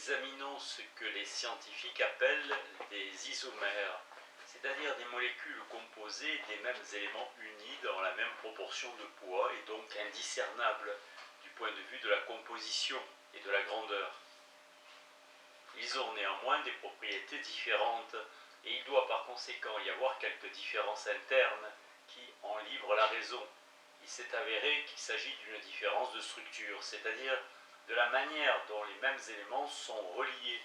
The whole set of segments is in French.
examinons ce que les scientifiques appellent des isomères, c'est-à-dire des molécules composées des mêmes éléments unis dans la même proportion de poids et donc indiscernables du point de vue de la composition et de la grandeur. Ils ont néanmoins des propriétés différentes et il doit par conséquent y avoir quelques différences internes qui en livrent la raison. Il s'est avéré qu'il s'agit d'une différence de structure, c'est-à-dire de la manière dont les mêmes éléments sont reliés.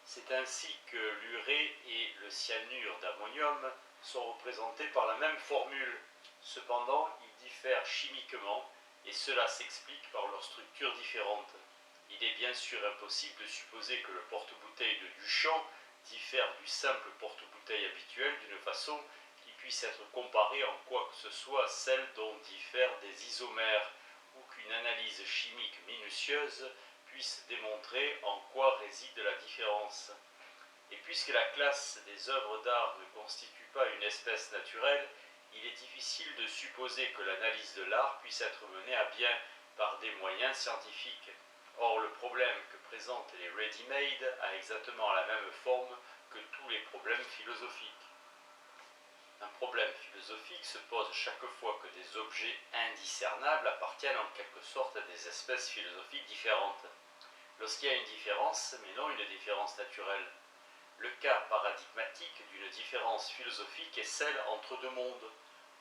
C'est ainsi que l'urée et le cyanure d'ammonium sont représentés par la même formule. Cependant, ils diffèrent chimiquement et cela s'explique par leur structure différente. Il est bien sûr impossible de supposer que le porte-bouteille de Duchamp diffère du simple porte-bouteille habituel d'une façon qui puisse être comparée en quoi que ce soit à celle dont diffèrent des isomères, ou qu'une analyse chimique minutieuse puisse démontrer en quoi réside la différence. Et puisque la classe des œuvres d'art ne constitue pas une espèce naturelle, il est difficile de supposer que l'analyse de l'art puisse être menée à bien par des moyens scientifiques. Or, le problème que présentent les ready-made a exactement la même forme que tous les problèmes philosophiques. Un problème philosophique se pose chaque fois que des objets indiscernables appartiennent en quelque sorte à des espèces philosophiques différentes. Lorsqu'il y a une différence, mais non une différence naturelle. Le cas paradigmatique d'une différence philosophique est celle entre deux mondes,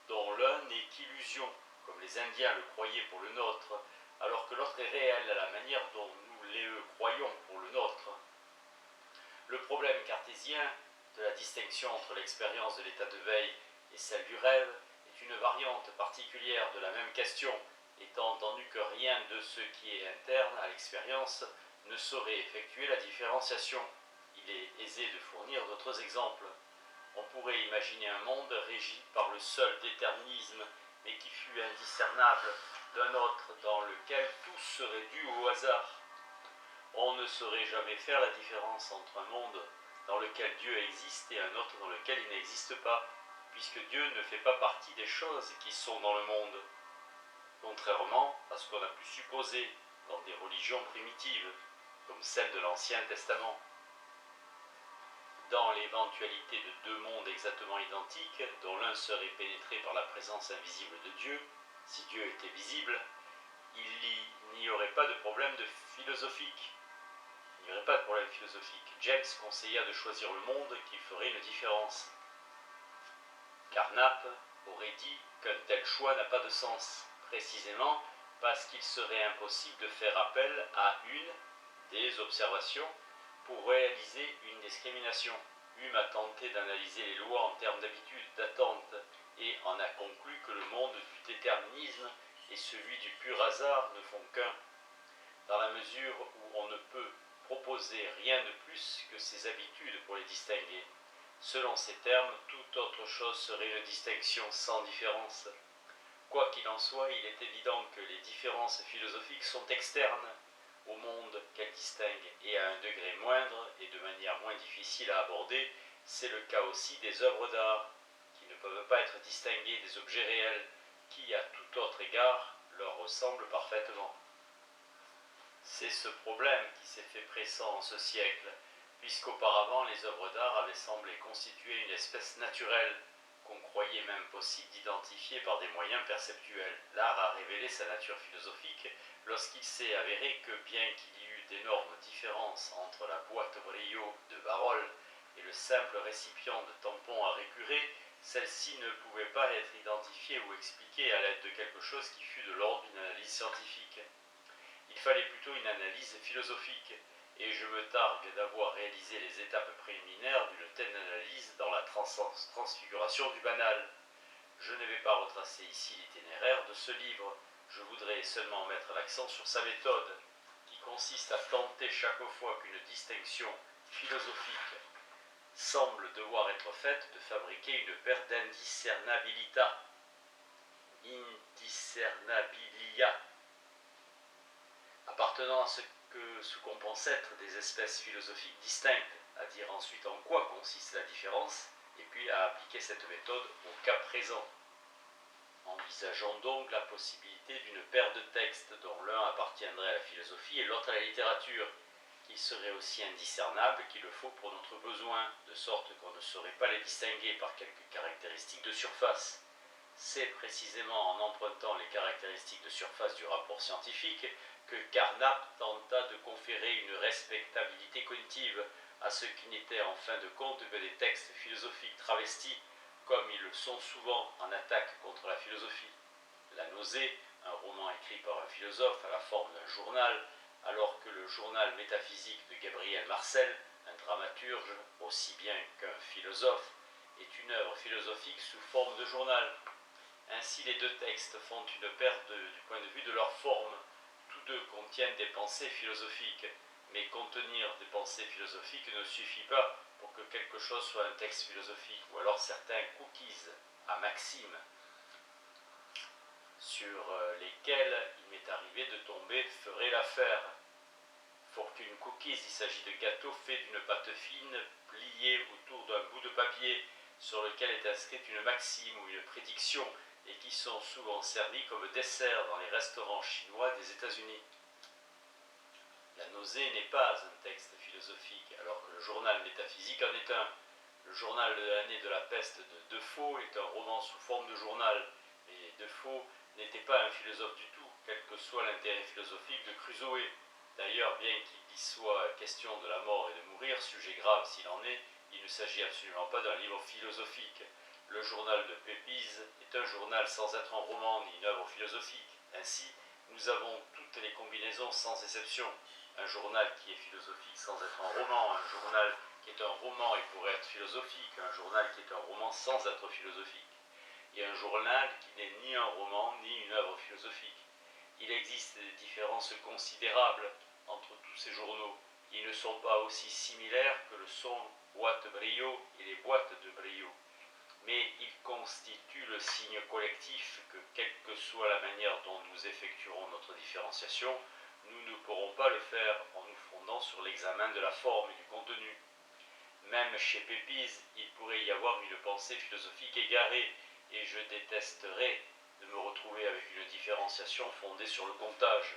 dont l'un n'est qu'illusion, comme les Indiens le croyaient pour le nôtre, alors que l'autre est réel à la manière dont nous les croyons pour le nôtre. Le problème cartésien de la distinction entre l'expérience de l'état de veille et celle du rêve est une variante particulière de la même question, étant entendu que rien de ce qui est interne à l'expérience ne saurait effectuer la différenciation. Il est aisé de fournir d'autres exemples. On pourrait imaginer un monde régi par le seul déterminisme, mais qui fût indiscernable d'un autre dans lequel tout serait dû au hasard. On ne saurait jamais faire la différence entre un monde dans lequel Dieu existe et un autre dans lequel il n'existe pas, puisque Dieu ne fait pas partie des choses qui sont dans le monde, contrairement à ce qu'on a pu supposer dans des religions primitives, comme celle de l'Ancien Testament. Dans l'éventualité de deux mondes exactement identiques, dont l'un serait pénétré par la présence invisible de Dieu, si Dieu était visible, il n'y aurait pas de problème philosophique. Il n'y aurait pas de problème philosophique. James conseilla de choisir le monde qui ferait une différence. Carnap aurait dit qu'un tel choix n'a pas de sens, précisément parce qu'il serait impossible de faire appel à une des observations pour réaliser une discrimination. Hume a tenté d'analyser les lois en termes d'habitude, d'attente, et en a conclu que le monde du déterminisme et celui du pur hasard ne font qu'un, dans la mesure où on ne peut proposer rien de plus que ses habitudes pour les distinguer. Selon ces termes, toute autre chose serait une distinction sans différence. Quoi qu'il en soit, il est évident que les différences philosophiques sont externes au monde qu'elles distinguent, et à un degré moindre et de manière moins difficile à aborder, c'est le cas aussi des œuvres d'art, qui ne peuvent pas être distinguées des objets réels, qui, à tout autre égard, leur ressemblent parfaitement. C'est ce problème qui s'est fait pressant en ce siècle, puisqu'auparavant les œuvres d'art avaient semblé constituer une espèce naturelle, qu'on croyait même possible d'identifier par des moyens perceptuels. L'art a révélé sa nature philosophique lorsqu'il s'est avéré que, bien qu'il y eût d'énormes différences entre la boîte Brio de Barol et le simple récipient de tampon à récurer, celle-ci ne pouvait pas être identifiée ou expliquée à l'aide de quelque chose qui fût de l'ordre d'une analyse scientifique. Il fallait plutôt une analyse philosophique, et je me targue d'avoir réalisé les étapes préliminaires d'une telle analyse dans la transfiguration du banal. Je ne vais pas retracer ici l'itinéraire de ce livre, je voudrais seulement mettre l'accent sur sa méthode, qui consiste à tenter chaque fois qu'une distinction philosophique semble devoir être faite de fabriquer une paire d'indiscernabilita, indiscernabilia, appartenant à ce qu'on pense être des espèces philosophiques distinctes, à dire ensuite en quoi consiste la différence, et puis à appliquer cette méthode au cas présent. Envisageons donc la possibilité d'une paire de textes dont l'un appartiendrait à la philosophie et l'autre à la littérature, qu'ils seraient aussi indiscernables qu'il le faut pour notre besoin, de sorte qu'on ne saurait pas les distinguer par quelques caractéristiques de surface. C'est précisément en empruntant les caractéristiques de surface du rapport scientifique que Carnap tenta de conférer une respectabilité cognitive à ce qui n'était en fin de compte que des textes philosophiques travestis, comme ils le sont souvent en attaque contre la philosophie. La nausée, un roman écrit par un philosophe à la forme d'un journal, alors que le journal métaphysique de Gabriel Marcel, un dramaturge aussi bien qu'un philosophe, est une œuvre philosophique sous forme de journal. Ainsi, les deux textes font une perte du point de vue de leur forme. Tous deux contiennent des pensées philosophiques, mais contenir des pensées philosophiques ne suffit pas pour que quelque chose soit un texte philosophique, ou alors certains cookies à Maxime sur lesquels il m'est arrivé de tomber feraient l'affaire. Fortune cookies, il s'agit de gâteaux faits d'une pâte fine pliée autour d'un bout de papier sur lequel est inscrite une maxime ou une prédiction et qui sont souvent servis comme dessert dans les restaurants chinois des États-Unis. La nausée n'est pas un texte philosophique, alors que le journal métaphysique en est un. Le journal de l'année de la peste de Defoe est un roman sous forme de journal, mais Defoe n'était pas un philosophe du tout, quel que soit l'intérêt philosophique de Crusoe. D'ailleurs, bien qu'il y soit question de la mort et de mourir, sujet grave s'il en est, il ne s'agit absolument pas d'un livre philosophique. Le journal de Pépise est un journal sans être un roman ni une œuvre philosophique. Ainsi, nous avons toutes les combinaisons sans exception. Un journal qui est philosophique sans être un roman, un journal qui est un roman et pourrait être philosophique, un journal qui est un roman sans être philosophique, et un journal qui n'est ni un roman ni une œuvre philosophique. Il existe des différences considérables entre tous ces journaux. Ils ne sont pas aussi similaires que le sont Boîte Brio et les boîtes de Brio. Mais ils constituent le signe collectif que, quelle que soit la manière dont nous effectuerons notre différenciation, nous ne pourrons pas le faire en nous fondant sur l'examen de la forme et du contenu. Même chez Pépise, il pourrait y avoir une pensée philosophique égarée, et je détesterais de me retrouver avec une différenciation fondée sur le comptage.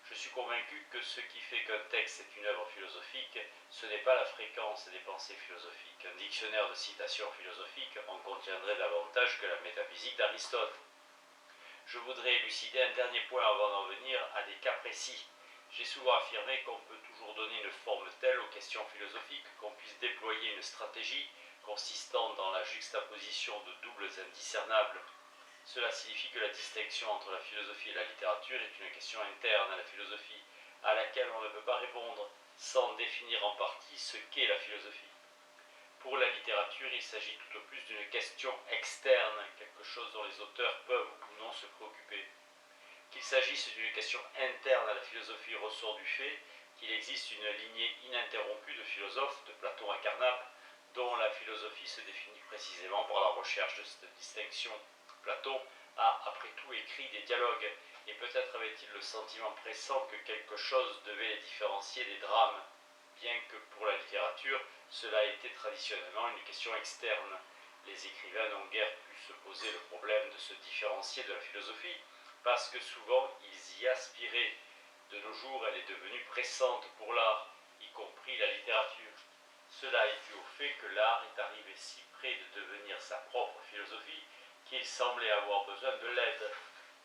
Je suis convaincu que ce qui fait qu'un texte est une œuvre philosophique, ce n'est pas la fréquence des pensées philosophiques. Un dictionnaire de citations philosophiques en contiendrait davantage que la métaphysique d'Aristote. Je voudrais élucider un dernier point avant d'en venir à des cas précis. J'ai souvent affirmé qu'on peut toujours donner une forme telle aux questions philosophiques qu'on puisse déployer une stratégie consistant dans la juxtaposition de doubles indiscernables. Cela signifie que la distinction entre la philosophie et la littérature est une question interne à la philosophie, à laquelle on ne peut pas répondre sans définir en partie ce qu'est la philosophie. Pour la littérature, il s'agit tout au plus d'une question externe, quelque chose dont les auteurs peuvent ou non se préoccuper. Qu'il s'agisse d'une question interne à la philosophie ressort du fait qu'il existe une lignée ininterrompue de philosophes, de Platon à Carnap, dont la philosophie se définit précisément par la recherche de cette distinction. Platon a, après tout, écrit des dialogues, et peut-être avait-il le sentiment pressant que quelque chose devait les différencier des drames, bien que pour la littérature, cela a été traditionnellement une question externe. Les écrivains n'ont guère pu se poser le problème de se différencier de la philosophie, parce que souvent ils y aspiraient. De nos jours, elle est devenue pressante pour l'art, y compris la littérature. Cela est dû au fait que l'art est arrivé si près de devenir sa propre philosophie qu'il semblait avoir besoin de l'aide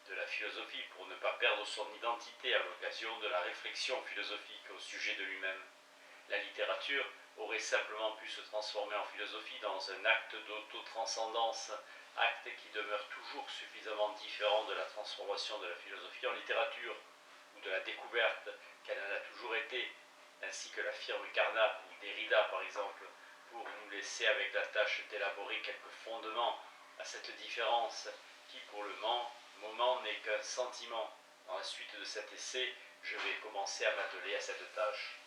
de la philosophie pour ne pas perdre son identité à l'occasion de la réflexion philosophique au sujet de lui-même. La littérature aurait simplement pu se transformer en philosophie dans un acte d'auto-transcendance, acte qui demeure toujours suffisamment différent de la transformation de la philosophie en littérature, ou de la découverte qu'elle en a toujours été, ainsi que l'affirme Carnap ou Derrida par exemple, pour nous laisser avec la tâche d'élaborer quelques fondements à cette différence qui pour le moment n'est qu'un sentiment. Dans la suite de cet essai, je vais commencer à m'atteler à cette tâche.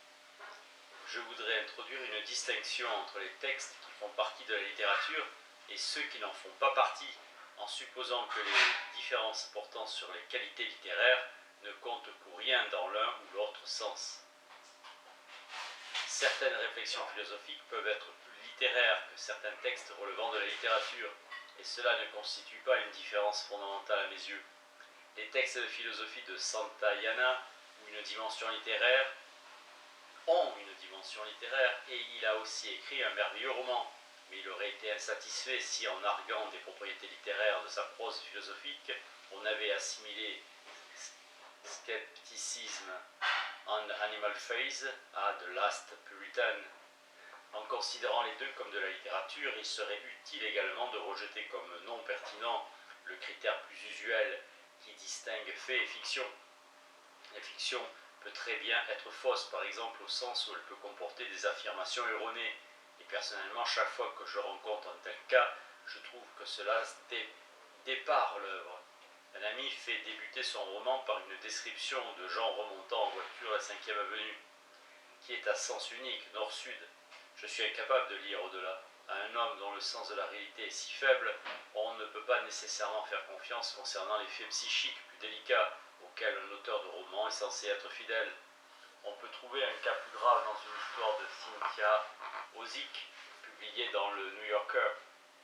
Je voudrais introduire une distinction entre les textes qui font partie de la littérature et ceux qui n'en font pas partie, en supposant que les différences portant sur les qualités littéraires ne comptent pour rien dans l'un ou l'autre sens. Certaines réflexions philosophiques peuvent être plus littéraires que certains textes relevant de la littérature, et cela ne constitue pas une différence fondamentale à mes yeux. Les textes de philosophie de Santayana, ou une dimension littéraire, ont une dimension littéraire, et il a aussi écrit un merveilleux roman. Mais il aurait été insatisfait si, en arguant des propriétés littéraires de sa prose philosophique, on avait assimilé Skepticism and Animal Phase à The Last Puritan. En considérant les deux comme de la littérature, il serait utile également de rejeter comme non pertinent le critère plus usuel qui distingue fait et fiction. La fiction peut très bien être fausse, par exemple au sens où elle peut comporter des affirmations erronées. Et personnellement, chaque fois que je rencontre un tel cas, je trouve que cela dépare l'œuvre. Un ami fait débuter son roman par une description de gens remontant en voiture la 5e avenue, qui est à sens unique, nord-sud. Je suis incapable de lire au-delà. À un homme dont le sens de la réalité est si faible, on ne peut pas nécessairement faire confiance concernant les faits psychiques plus délicats auxquels un auteur de roman est censé être fidèle. On peut trouver un cas plus grave dans une histoire de Cynthia Ozick, publiée dans le New Yorker,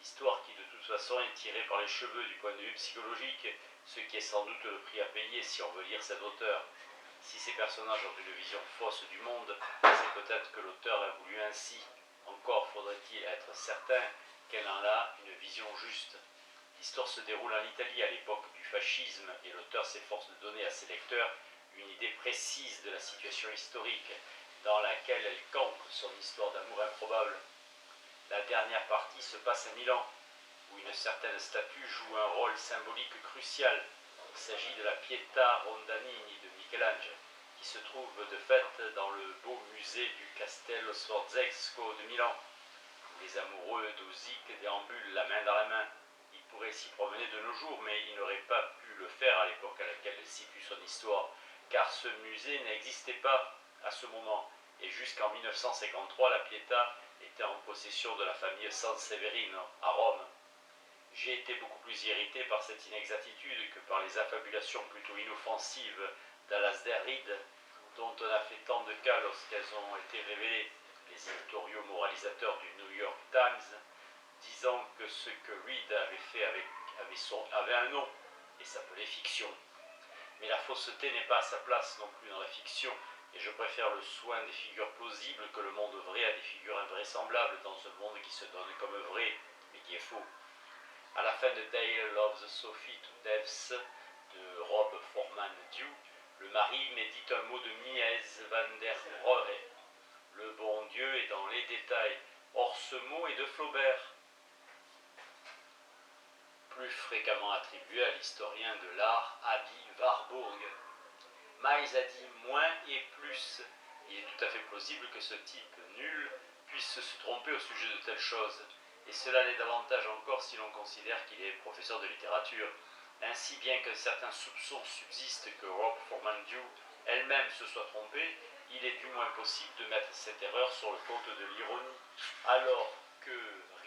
histoire qui de toute façon est tirée par les cheveux du point de vue psychologique, ce qui est sans doute le prix à payer si on veut lire cet auteur. Si ces personnages ont une vision fausse du monde, c'est peut-être que l'auteur a voulu ainsi. Encore faudrait-il être certain qu'elle en a une vision juste. L'histoire se déroule en Italie à l'époque du fascisme et l'auteur s'efforce de donner à ses lecteurs une idée précise de la situation historique dans laquelle elle campe son histoire d'amour improbable. La dernière partie se passe à Milan, où une certaine statue joue un rôle symbolique crucial. Il s'agit de la Pietà Rondanini de Michel-Ange, qui se trouve de fait dans le beau musée du Castello Sforzesco de Milan, où les amoureux d'Ozick déambulent la main dans la main. Il pourrait s'y promener de nos jours, mais il n'aurait pas pu le faire à l'époque à laquelle elle situe son histoire, car ce musée n'existait pas à ce moment, et jusqu'en 1953, la Pietà était en possession de la famille Sanseverino à Rome. J'ai été beaucoup plus irrité par cette inexactitude que par les affabulations plutôt inoffensives d'Alasdair Reed, dont on a fait tant de cas lorsqu'elles ont été révélées. Les éditoriaux moralisateurs du New York Times disant que ce que Reed avait fait avait un nom et s'appelait fiction. Mais la fausseté n'est pas à sa place non plus dans la fiction, et je préfère le soin des figures plausibles que le monde vrai à des figures invraisemblables dans un monde qui se donne comme vrai, mais qui est faux. À la fin de Dale Loves Sophie to Death de Rob Foreman Dew, le mari médite un mot de Mies van der Rohe. Le bon Dieu est dans les détails. Or ce mot est de Flaubert, plus fréquemment attribué à l'historien de l'art Aby Warburg. Miles a dit moins et plus. Il est tout à fait plausible que ce type nul puisse se tromper au sujet de telles choses. Et cela l'est davantage encore si l'on considère qu'il est professeur de littérature. Ainsi, bien qu'un certain soupçon subsiste que Rob Foreman Dew elle-même se soit trompée, il est du moins possible de mettre cette erreur sur le compte de l'ironie, alors que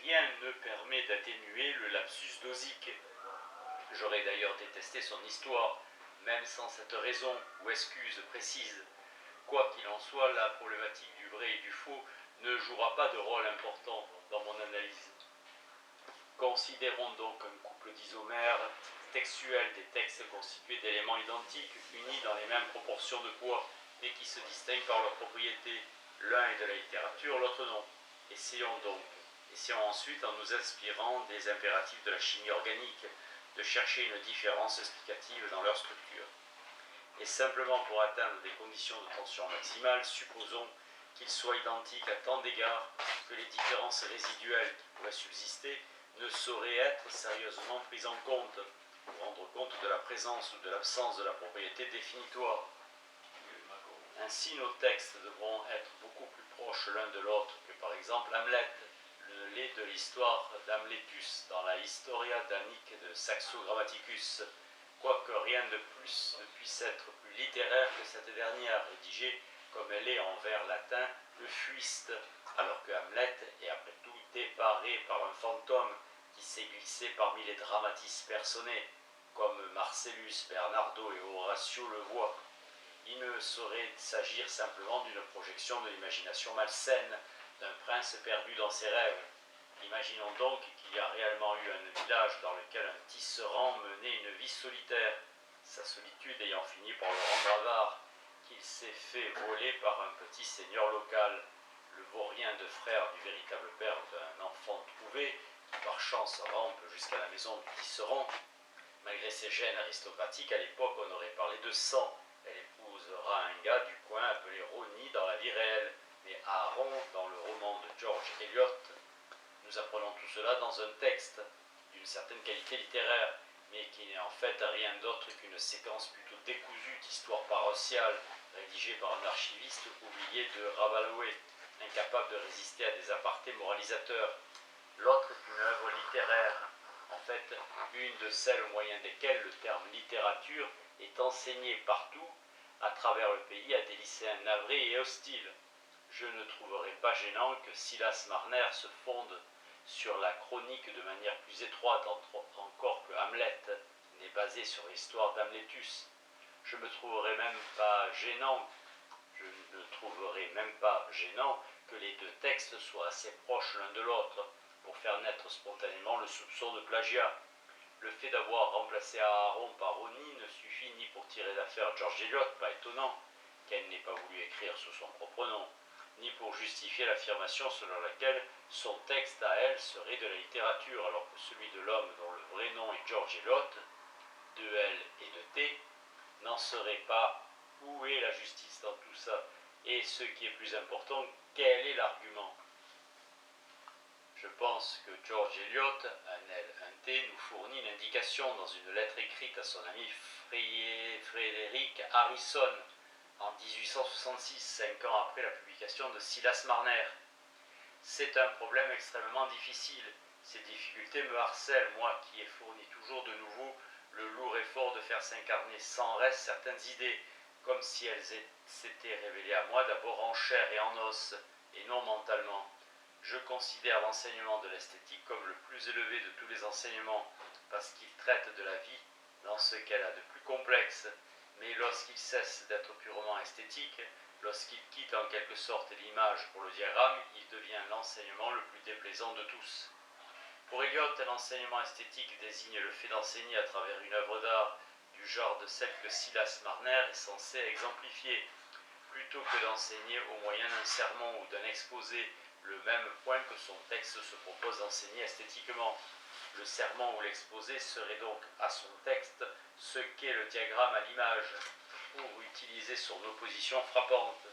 rien ne permet d'atténuer le lapsus d'Ozick. J'aurais d'ailleurs détesté son histoire, même sans cette raison ou excuse précise. Quoi qu'il en soit, la problématique du vrai et du faux ne jouera pas de rôle important dans mon analyse. Considérons donc un couple d'isomères textuels, des textes constitués d'éléments identiques, unis dans les mêmes proportions de poids, mais qui se distinguent par leurs propriétés. L'un est de la littérature, l'autre non. Essayons ensuite, en nous inspirant des impératifs de la chimie organique, de chercher une différence explicative dans leur structure. Et simplement pour atteindre des conditions de tension maximale, supposons qu'ils soient identiques à tant d'égards que les différences résiduelles qui pourraient subsister ne sauraient être sérieusement prises en compte pour rendre compte de la présence ou de l'absence de la propriété définitoire. Ainsi, nos textes devront être beaucoup plus proches l'un de l'autre que par exemple Hamlet, le lait de l'histoire d'Hamletus dans la Historia Danica de Saxo Grammaticus, quoique rien de plus ne puisse être plus littéraire que cette dernière, rédigée comme elle est en vers latin, le fuiste, alors que Hamlet est après tout déparé par un fantôme qui s'est glissé parmi les dramatis personae, comme Marcellus, Bernardo et Horatio le voient. Il ne saurait s'agir simplement d'une projection de l'imagination malsaine d'un prince perdu dans ses rêves. Imaginons donc qu'il y a réellement eu un village dans lequel un tisserand menait une vie solitaire, sa solitude ayant fini par le rendre avare, qu'il s'est fait voler par un petit seigneur local, le vaurien de frère du véritable père d'un enfant trouvé, qui par chance rampe jusqu'à la maison du tisserand. Malgré ses gènes aristocratiques, à l'époque on aurait parlé de sang. Elle épousera un gars du coin appelé Ronnie dans la vie réelle, mais Aaron dans le roman de George Eliot. Nous apprenons tout cela dans un texte d'une certaine qualité littéraire, mais qui n'est en fait rien d'autre qu'une séquence plutôt décousue d'histoire paroissiale, rédigée par un archiviste oublié de Rabelais, incapable de résister à des apartés moralisateurs. L'autre est une œuvre littéraire, en fait une de celles au moyen desquelles le terme littérature est enseigné partout à travers le pays à des lycéens navrés et hostiles. Je ne trouverais pas gênant que Silas Marner se fonde sur la chronique de manière plus étroite encore que Hamlet n'est basé sur l'histoire d'Hamletus. Je ne trouverais même pas gênant que les deux textes soient assez proches l'un de l'autre pour faire naître spontanément le soupçon de plagiat. Le fait d'avoir remplacé Aaron par Ronnie ne suffit ni pour tirer d'affaire George Eliot, pas étonnant qu'elle n'ait pas voulu écrire sous son propre nom, ni pour justifier l'affirmation selon laquelle son texte à elle serait de la littérature, alors que celui de l'homme dont le vrai nom est George Eliot, de L et de T, n'en serait pas. Où est la justice dans tout ça? Et ce qui est plus important, quel est l'argument? Je pense que George Eliot, un L, un T, nous fournit une indication dans une lettre écrite à son ami Frédéric Harrison en 1866, 5 ans après la publication de Silas Marner. C'est un problème extrêmement difficile. Ces difficultés me harcèlent, moi qui ai fourni toujours de nouveau le lourd effort de faire s'incarner sans reste certaines idées, comme si elles s'étaient révélées à moi d'abord en chair et en os, et non mentalement. Je considère l'enseignement de l'esthétique comme le plus élevé de tous les enseignements, parce qu'il traite de la vie dans ce qu'elle a de plus complexe. Mais lorsqu'il cesse d'être purement esthétique, lorsqu'il quitte en quelque sorte l'image pour le diagramme, il devient l'enseignement le plus déplaisant de tous. Pour Eliot, l'enseignement esthétique désigne le fait d'enseigner à travers une œuvre d'art du genre de celle que Silas Marner est censé exemplifier, plutôt que d'enseigner au moyen d'un sermon ou d'un exposé le même point que son texte se propose d'enseigner esthétiquement. Le sermon ou l'exposé serait donc à son texte ce qu'est le diagramme à l'image, pour utiliser son opposition frappante.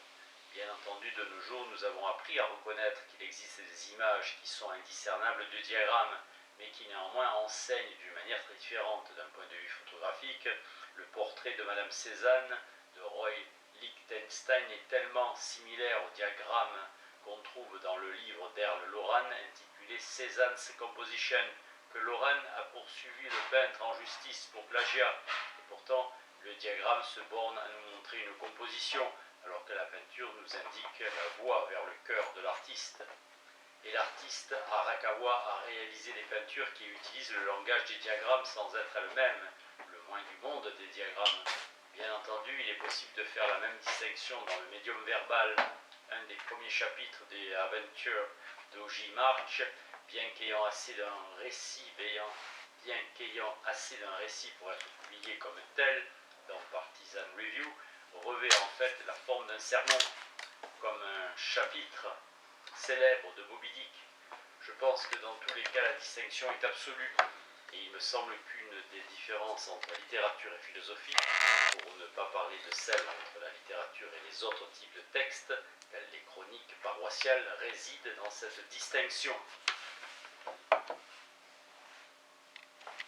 Bien entendu, de nos jours, nous avons appris à reconnaître qu'il existe des images qui sont indiscernables du diagramme, mais qui néanmoins enseignent d'une manière très différente. D'un point de vue photographique, le portrait de Madame Cézanne de Roy Lichtenstein est tellement similaire au diagramme qu'on trouve dans le livre d'Earl Loran intitulé Cézanne's Composition, que Loran a poursuivi le peintre en justice pour plagiat. Et pourtant, le diagramme se borne à nous montrer une composition, alors que la peinture nous indique la voie vers le cœur de l'artiste. Et l'artiste Arakawa a réalisé des peintures qui utilisent le langage des diagrammes sans être elles-mêmes le moins du monde des diagrammes. Bien entendu, il est possible de faire la même distinction dans le médium verbal. Un des premiers chapitres des Aventures d'O.J. March, bien qu'ayant assez d'un récit pour être publié comme tel dans Partisan Review, revêt en fait la forme d'un sermon, comme un chapitre célèbre de Moby Dick. Je pense que dans tous les cas, la distinction est absolue, et il me semble qu'une des différences entre la littérature et la philosophie, pour ne pas parler de celle entre la littérature et les autres types de textes, tels les chroniques paroissiales, réside dans cette distinction.